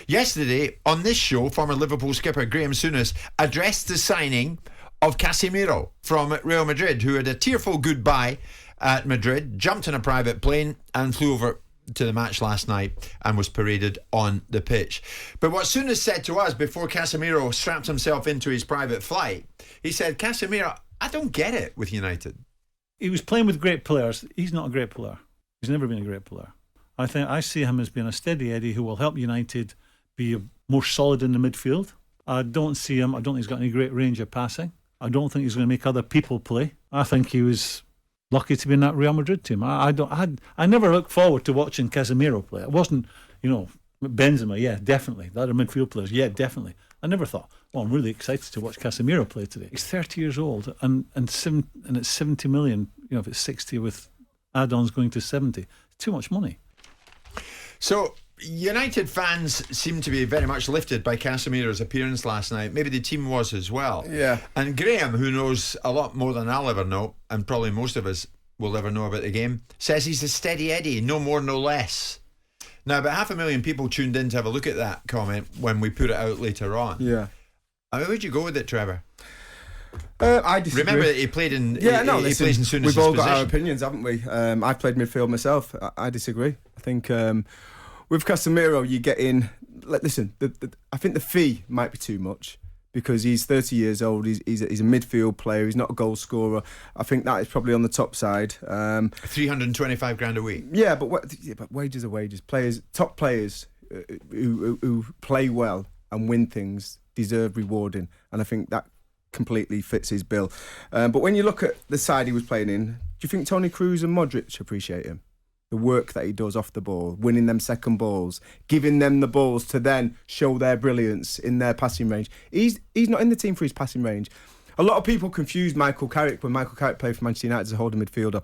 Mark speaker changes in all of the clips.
Speaker 1: Yesterday, on this show, former Liverpool skipper Graham Souness addressed the signing of Casemiro from Real Madrid, who had a tearful goodbye at Madrid, jumped in a private plane and flew over to the match last night and was paraded on the pitch. But what Souness said to us before Casemiro strapped himself into his private flight, he said, Casemiro, I don't get it with United.
Speaker 2: He was playing with great players. He's not a great player. He's never been a great player. I see him as being a steady Eddie who will help United be more solid in the midfield. I don't think he's got any great range of passing. I don't think he's going to make other people play. I think he was lucky to be in that Real Madrid team. I never looked forward to watching Casemiro play. It wasn't, Benzema, yeah, definitely. The other midfield players, yeah, definitely. I never thought, I'm really excited to watch Casemiro play today. He's 30 years old and it's 70 million, if it's 60 with add-ons going to 70. It's too much money.
Speaker 1: So United fans seem to be very much lifted by Casemiro's appearance last night. Maybe the team was as well.
Speaker 3: Yeah.
Speaker 1: And Graham, who knows a lot more than I'll ever know, and probably most of us will ever know about the game, says he's a steady Eddie, no more, no less. Now, about 500,000 people tuned in to have a look at that comment when we put it out later on.
Speaker 3: Yeah.
Speaker 1: Where'd you go with it, Trevor?
Speaker 3: I disagree.
Speaker 1: Remember that he played in.
Speaker 3: Yeah,
Speaker 1: he plays in Souness's
Speaker 3: we've all got
Speaker 1: position.
Speaker 3: our opinions, haven't we? I've played midfield myself. I disagree. I think with Casemiro, you get in. Listen, I think the fee might be too much because he's 30 years old. He's a midfield player. He's not a goal scorer. I think that is probably on the top side.
Speaker 1: 325 grand a week.
Speaker 3: Yeah, but wages are wages. Top players who play well and win things deserve rewarding, and I think that completely fits his bill. But when you look at the side he was playing in, do you think Toni Kroos and Modric appreciate him? The work that he does off the ball, winning them second balls, giving them the balls to then show their brilliance in their passing range. He's not in the team for his passing range. A lot of people confuse Michael Carrick when Michael Carrick played for Manchester United as a holding midfielder.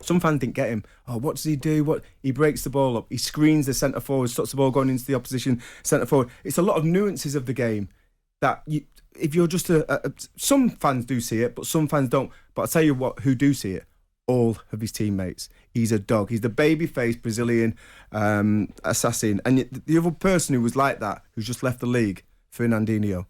Speaker 3: Some fans didn't get him. What does he do? He breaks the ball up. He screens the centre forward, stops the ball going into the opposition centre forward. It's a lot of nuances of the game that if you're just some fans do see it, but some fans don't. But I'll tell you what, who do see it? All of his teammates. He's a dog. He's the baby-faced Brazilian assassin. And the other person who was like that, who's just left the league, Fernandinho,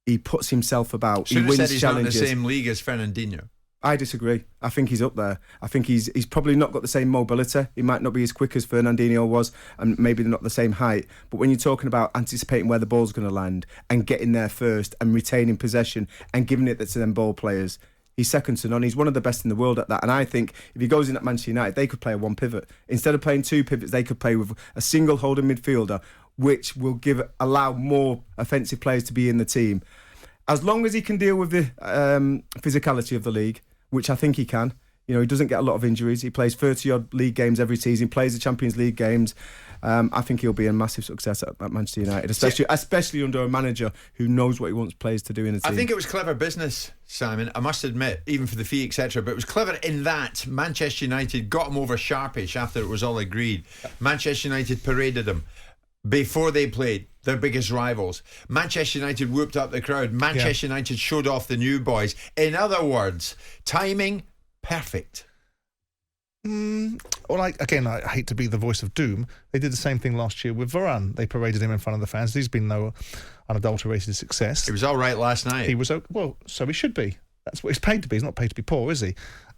Speaker 3: he puts himself about.
Speaker 1: Should
Speaker 3: he wins
Speaker 1: said he's
Speaker 3: challenges.
Speaker 1: not in the same league as Fernandinho.
Speaker 3: I disagree. I think he's up there. I think he's probably not got the same mobility. He might not be as quick as Fernandinho was, and maybe not the same height. But when you're talking about anticipating where the ball's going to land and getting there first and retaining possession and giving it to them ball players, he's second to none. He's one of the best in the world at that. And I think if he goes in at Manchester United, they could play a one pivot. Instead of playing two pivots, they could play with a single holding midfielder, which will allow more offensive players to be in the team. As long as he can deal with the physicality of the league, which I think he can. He doesn't get a lot of injuries. He plays 30-odd league games every season. He plays the Champions League games. I think he'll be a massive success at Manchester United, especially under a manager who knows what he wants players to do in the team.
Speaker 1: I think it was clever business, Simon, I must admit, even for the fee, etc. But it was clever in that Manchester United got him over sharpish after it was all agreed. Manchester United paraded him before they played their biggest rivals. Manchester United whooped up the crowd. Manchester United showed off the new boys. In other words, timing perfect.
Speaker 4: I hate to be the voice of doom. They did the same thing last year with Varane. They paraded him in front of the fans. He's been no unadulterated success.
Speaker 1: He was all right last night.
Speaker 4: He was, so he should be. That's what he's paid to be. He's not paid to be poor, is he?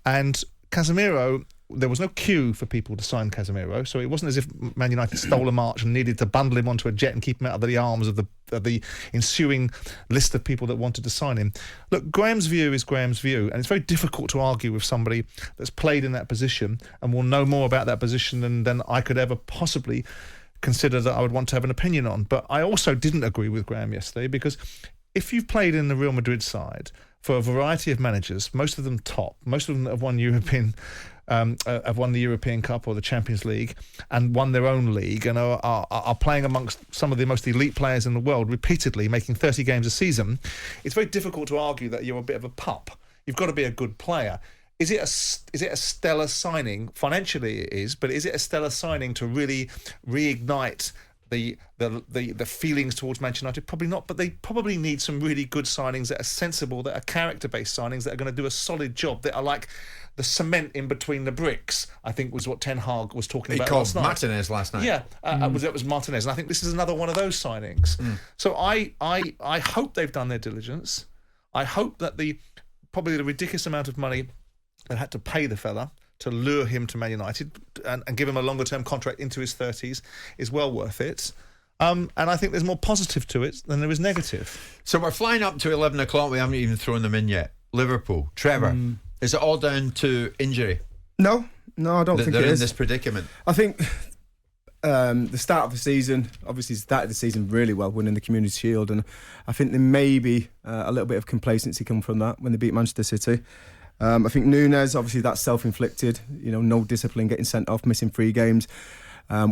Speaker 4: And Casemiro, there was no queue for people to sign Casemiro, so it wasn't as if Man United stole a march and needed to bundle him onto a jet and keep him out of the arms of the ensuing list of people that wanted to sign him. Look, Graham's view is Graham's view, and it's very difficult to argue with somebody that's played in that position and will know more about that position than I could ever possibly consider that I would want to have an opinion on. But I also didn't agree with Graham yesterday, because if you've played in the Real Madrid side for a variety of managers, most of them top, most of them have won have won the European Cup or the Champions League and won their own league and are playing amongst some of the most elite players in the world repeatedly, making 30 games a season, it's very difficult to argue that you're a bit of a pup. You've got to be a good player. Is it a stellar signing? Financially it is, but is it a stellar signing to really reignite the feelings towards Manchester United? Probably not, but they probably need some really good signings that are sensible, that are character-based signings, that are going to do a solid job, that are like the cement in between the bricks, I think was what Ten Hag was talking about last night.
Speaker 1: He called Martinez last night.
Speaker 4: Yeah, that was Martinez, and I think this is another one of those signings. So I hope they've done their diligence. I hope that probably the ridiculous amount of money they had to pay the fella to lure him to Man United and give him a longer-term contract into his 30s is well worth it. And I think there's more positive to it than there is negative.
Speaker 1: So we're flying up to 11 o'clock. We haven't even thrown them in yet. Liverpool. Trevor, is it all down to injury?
Speaker 3: No, I don't think it is.
Speaker 1: They're in this predicament.
Speaker 3: I think the start of the season, obviously started the season really well, winning the Community Shield, and I think there may be a little bit of complacency come from that when they beat Manchester City. I think Núñez, obviously that's self-inflicted, no discipline, getting sent off, missing 3 games,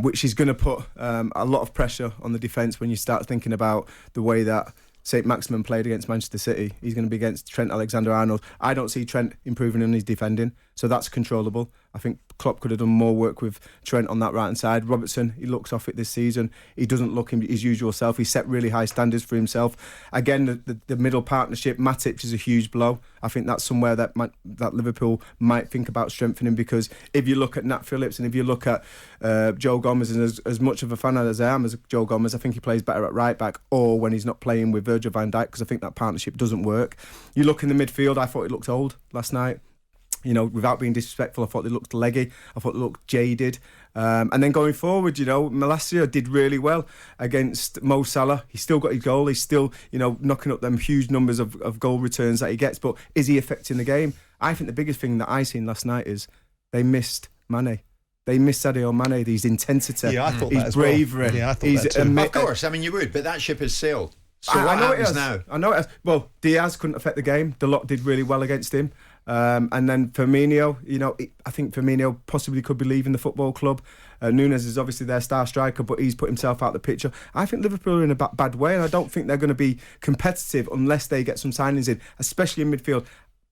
Speaker 3: which is going to put a lot of pressure on the defence when you start thinking about the way that St. Maximin played against Manchester City. He's going to be against Trent Alexander-Arnold. I don't see Trent improving in his defending, so that's controllable. I think Klopp could have done more work with Trent on that right-hand side. Robertson, he looks off it this season. He doesn't look his usual self. He set really high standards for himself. Again, the middle partnership, Matic is a huge blow. I think that's somewhere that Liverpool might think about strengthening, because if you look at Nat Phillips and if you look at Joe Gomez, and as much of a fan as I am as Joe Gomez, I think he plays better at right-back or when he's not playing with Virgil van Dijk, because I think that partnership doesn't work. You look in the midfield, I thought it looked old last night. Without being disrespectful, I thought they looked leggy. I thought they looked jaded. And then going forward, Malacia did really well against Mo Salah. He's still got his goal. He's still, knocking up them huge numbers of goal returns that he gets. But is he affecting the game? I think the biggest thing that I seen last night is they missed Mane. They missed Sadio Mane. His intensity,
Speaker 4: yeah, I thought
Speaker 3: his
Speaker 4: that as
Speaker 3: bravery.
Speaker 4: Well. Yeah, I thought that too.
Speaker 1: Of course, you would, but that ship has sailed. So
Speaker 3: I
Speaker 1: what
Speaker 3: know
Speaker 1: happens
Speaker 3: it
Speaker 1: now?
Speaker 3: I know it has. Well, Diaz couldn't affect the game. The lot did really well against him. And then Firmino, I think Firmino possibly could be leaving the football club. Núñez is obviously their star striker, but he's put himself out the picture. I think Liverpool are in a bad way, and I don't think they're going to be competitive unless they get some signings in, especially in midfield.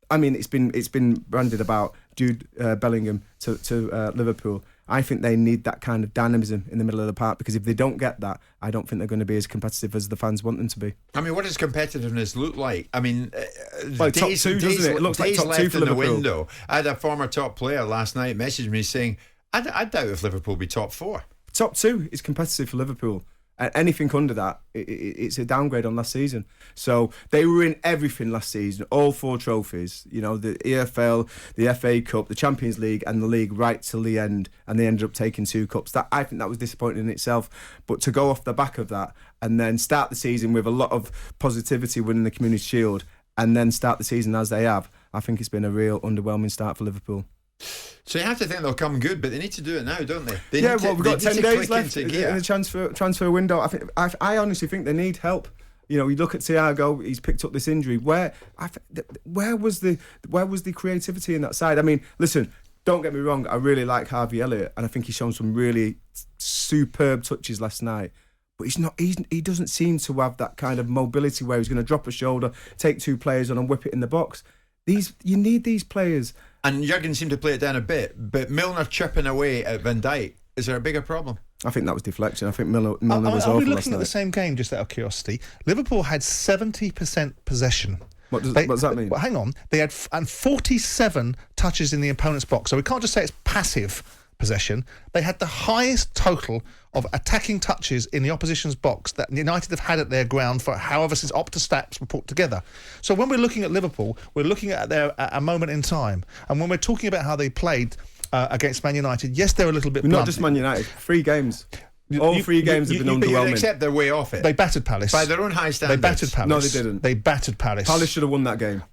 Speaker 3: It's been branded about Jude Bellingham to Liverpool. I think they need that kind of dynamism in the middle of the park, because if they don't get that, I don't think they're going to be as competitive as the fans want them to be.
Speaker 1: What does competitiveness look like?
Speaker 3: Top 2, doesn't it? It looks like top 2 for
Speaker 1: in the
Speaker 3: Liverpool.
Speaker 1: Window. I had a former top player last night message me saying, I doubt if Liverpool will be top 4.
Speaker 3: Top 2 is competitive for Liverpool. And anything under that, it's a downgrade on last season. So they were in everything last season, all 4 trophies, the EFL, the FA Cup, the Champions League and the league right till the end, and they ended up taking 2 cups. I think that was disappointing in itself. But to go off the back of that and then start the season with a lot of positivity, winning the Community Shield, and then start the season as they have, I think it's been a real underwhelming start for Liverpool.
Speaker 1: So you have to think they'll come good, but they need to do it now, don't they?
Speaker 3: We've got 10 days left in the transfer window. I honestly think they need help. You look at Thiago; he's picked up this injury. Where was the creativity in that side? Listen, don't get me wrong. I really like Harvey Elliott, and I think he's shown some really superb touches last night. But he doesn't seem to have that kind of mobility where he's going to drop a shoulder, take 2 players on, and whip it in the box. You need these players.
Speaker 1: And Jurgen seemed to play it down a bit, but Milner chipping away at Van Dijk, is there a bigger problem?
Speaker 3: I think that was deflection. I think Milner was awful last night.
Speaker 4: Are we looking at the same game, just out of curiosity? Liverpool had 70% possession.
Speaker 3: What does that mean?
Speaker 4: Well, hang on. They had 47 touches in the opponent's box, so we can't just say it's passive possession. They had the highest total of attacking touches in the opposition's box that United have had at their ground for however since Opta stats were put together. So when we're looking at Liverpool, we're looking at a moment in time, and when we're talking about how they played against Man United, yes, they're a little bit blunt.
Speaker 3: Not just Man United, 3 games. All 3 games have been underwhelming.
Speaker 1: Except they're way off it.
Speaker 4: They battered Palace
Speaker 1: by their own high standards.
Speaker 4: They battered Palace.
Speaker 3: No, they didn't.
Speaker 4: They battered Palace.
Speaker 3: Palace should have won that game.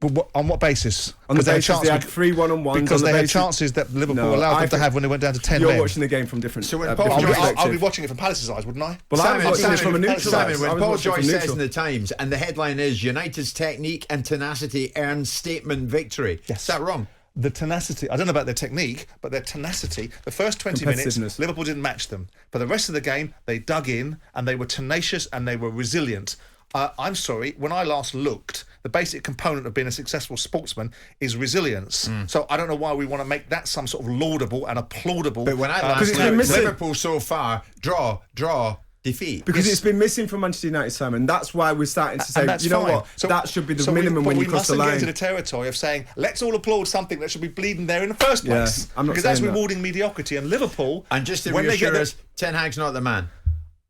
Speaker 4: But on what basis?
Speaker 3: On the basis they had 3 1-on-1s.
Speaker 4: Because they had chances that Liverpool allowed them to have when they went down to 10 men.
Speaker 3: You're watching the game from different.
Speaker 1: So when
Speaker 4: I'll be watching it from Palace's eyes, wouldn't I?
Speaker 3: Well, I'm watching it from a neutral.
Speaker 1: When Paul Joyce says in the Times, and the headline is "United's technique and tenacity earns statement victory."
Speaker 4: Yes.
Speaker 1: Is that wrong?
Speaker 4: The tenacity, I don't know about their technique, but their tenacity, the first 20 minutes, Liverpool didn't match them. For the rest of the game, they dug in and they were tenacious and they were resilient. I'm sorry, when I last looked, the basic component of being a successful sportsman is resilience. So I don't know why we want to make that some sort of laudable and applaudable.
Speaker 1: But when I
Speaker 3: Because
Speaker 1: last
Speaker 3: it's been
Speaker 1: looked,
Speaker 3: missing.
Speaker 1: Liverpool so far, draw, defeat.
Speaker 3: Because it's been missing from Manchester United, Simon. That's why we're starting to say,
Speaker 4: And that's
Speaker 3: you know
Speaker 4: fine.
Speaker 3: what, that should be the minimum when you cross the
Speaker 4: we mustn't get
Speaker 3: line.
Speaker 4: into the territory of saying, let's all applaud something that should be bleeding there in the first place.
Speaker 3: I'm not
Speaker 4: because that's
Speaker 3: saying that.
Speaker 4: rewarding mediocrity. And Liverpool...
Speaker 1: And just to
Speaker 4: when they
Speaker 1: reassure
Speaker 4: get
Speaker 1: us, Ten Hag's not the man.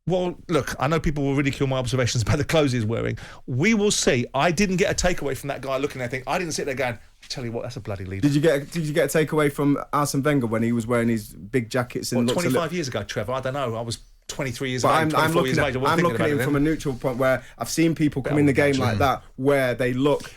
Speaker 4: Well, look, I know people will ridicule my observations about the clothes he's wearing. We will see. I didn't get a takeaway from that guy looking at that thing. I didn't sit there going, I tell you what, that's a bloody leader.
Speaker 3: Did you get a takeaway from Arsene Wenger when he was wearing his big jackets and
Speaker 4: Well,
Speaker 3: looked
Speaker 4: 25 years ago, Trevor, I don't know. I was 23 years
Speaker 3: But
Speaker 4: old,
Speaker 3: I'm
Speaker 4: 24
Speaker 3: looking
Speaker 4: years
Speaker 3: at
Speaker 4: old. I wasn't
Speaker 3: I'm
Speaker 4: thinking
Speaker 3: looking
Speaker 4: about
Speaker 3: at
Speaker 4: it
Speaker 3: him
Speaker 4: then.
Speaker 3: from a neutral point where I've seen people come in the game like that where they look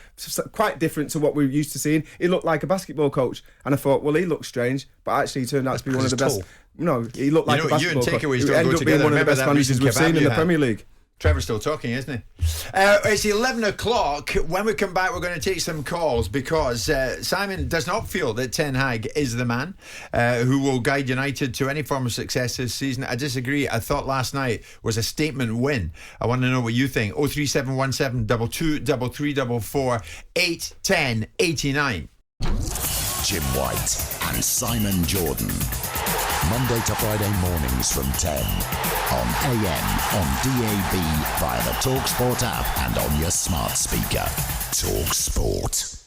Speaker 3: quite different to what we're used to seeing. He looked like a basketball coach, and I thought, well, he looked strange, but actually he turned out to be one of the
Speaker 4: because
Speaker 3: best.
Speaker 4: he's
Speaker 3: No, he looked like a
Speaker 1: you and
Speaker 3: basketball coach.
Speaker 1: takeaways
Speaker 3: He
Speaker 1: don't
Speaker 3: ended
Speaker 1: go
Speaker 3: up being
Speaker 1: together.
Speaker 3: one of the
Speaker 1: Remember
Speaker 3: best
Speaker 1: that
Speaker 3: managers
Speaker 1: recent
Speaker 3: we've
Speaker 1: kebab
Speaker 3: seen in
Speaker 1: you
Speaker 3: the
Speaker 1: had?
Speaker 3: Premier League.
Speaker 1: Trevor's still talking, isn't he? It's 11 o'clock. When we come back, we're going to take some calls because Simon does not feel that Ten Hag is the man who will guide United to any form of success this season. I disagree. I thought last night was a statement win. I want to know what you think. 03717 223344 810 89.
Speaker 5: Jim White and Simon Jordan. Monday to Friday mornings from 10 on AM, on DAB, via the talkSPORT app and on your smart speaker. talkSPORT.